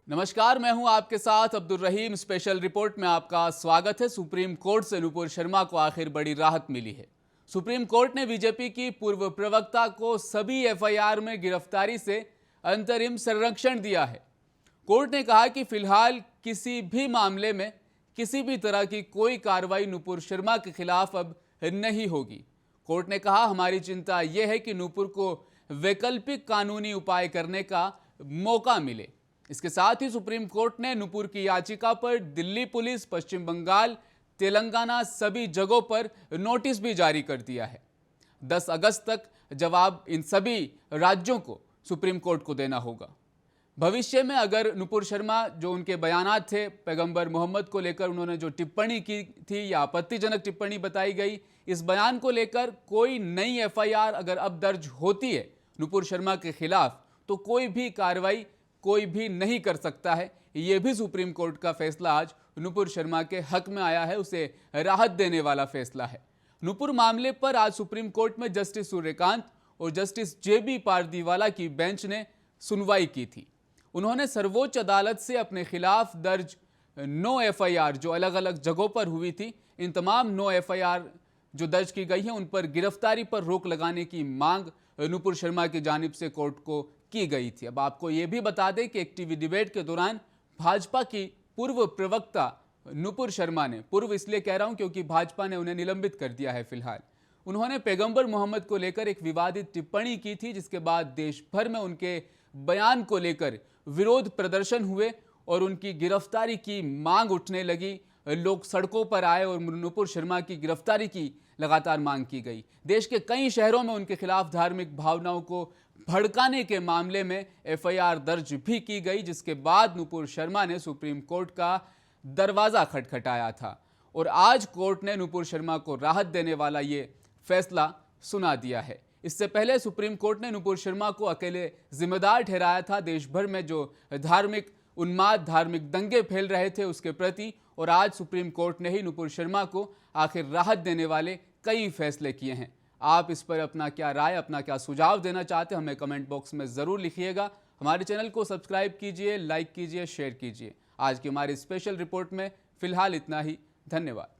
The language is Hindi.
नमस्कार, मैं हूं आपके साथ अब्दुल रहीम। स्पेशल रिपोर्ट में आपका स्वागत है। सुप्रीम कोर्ट से नुपुर शर्मा को आखिर बड़ी राहत मिली है। सुप्रीम कोर्ट ने बीजेपी की पूर्व प्रवक्ता को सभी एफआईआर में गिरफ्तारी से अंतरिम संरक्षण दिया है। कोर्ट ने कहा कि फिलहाल किसी भी मामले में किसी भी तरह की कोई कार्रवाई नुपुर शर्मा के खिलाफ अब नहीं होगी। कोर्ट ने कहा, हमारी चिंता यह है कि नुपुर को वैकल्पिक कानूनी उपाय करने का मौका मिले। इसके साथ ही सुप्रीम कोर्ट ने नुपुर की याचिका पर दिल्ली पुलिस, पश्चिम बंगाल, तेलंगाना सभी जगहों पर नोटिस भी जारी कर दिया है। 10 अगस्त तक जवाब इन सभी राज्यों को सुप्रीम कोर्ट को देना होगा। भविष्य में अगर नुपुर शर्मा जो उनके बयानात थे पैगंबर मोहम्मद को लेकर उन्होंने जो टिप्पणी की थी या आपत्तिजनक टिप्पणी बताई गई, इस बयान को लेकर कोई नई एफआईआर अगर अब दर्ज होती है नुपुर शर्मा के खिलाफ, तो कोई भी कार्रवाई कोई भी नहीं कर सकता है। यह भी सुप्रीम कोर्ट का फैसला आज नुपुर शर्मा के हक में आया है, उसे राहत देने वाला फैसला है। नुपुर मामले पर आज सुप्रीम कोर्ट में जस्टिस सूर्यकांत और जस्टिस जेबी पारदीवाला की बेंच ने सुनवाई की थी। उन्होंने सर्वोच्च अदालत से अपने खिलाफ दर्ज 9 एफआईआर जो अलग अलग जगहों पर हुई थी, इन तमाम 9 एफआईआर जो दर्ज की गई है उन पर गिरफ्तारी पर रोक लगाने की मांग नुपुर शर्मा की जानिब से कोर्ट को की गई थी। अब आपको यह भी बता दें कि एक टीवी डिबेट के दौरान भाजपा की पूर्व प्रवक्ता नुपुर शर्मा ने, पूर्व इसलिए कह रहा हूं क्योंकि भाजपा ने उन्हें निलंबित कर दिया है फिलहाल, उन्होंने पैगंबर मोहम्मद को लेकर एक विवादित टिप्पणी की थी, जिसके बाद देश भर में उनके बयान को लेकर विरोध प्रदर्शन हुए और उनकी गिरफ्तारी की मांग उठने लगी। लोग सड़कों पर आए और नुपुर शर्मा की गिरफ्तारी की लगातार मांग की गई। देश के कई शहरों में उनके खिलाफ धार्मिक भावनाओं को भड़काने के मामले में एफआईआर दर्ज भी की गई, जिसके बाद नुपुर शर्मा ने सुप्रीम कोर्ट का दरवाजा खटखटाया था और आज कोर्ट ने नुपुर शर्मा को राहत देने वाला ये फैसला सुना दिया है। इससे पहले सुप्रीम कोर्ट ने नुपुर शर्मा को अकेले जिम्मेदार ठहराया था देश भर में जो धार्मिक उन्माद, धार्मिक दंगे फैल रहे थे उसके प्रति, और आज सुप्रीम कोर्ट ने ही नुपुर शर्मा को आखिर राहत देने वाले कई फैसले किए हैं। आप इस पर अपना क्या राय, अपना क्या सुझाव देना चाहते हैं, हमें कमेंट बॉक्स में ज़रूर लिखिएगा। हमारे चैनल को सब्सक्राइब कीजिए, लाइक कीजिए, शेयर कीजिए। आज की हमारी स्पेशल रिपोर्ट में फिलहाल इतना ही। धन्यवाद।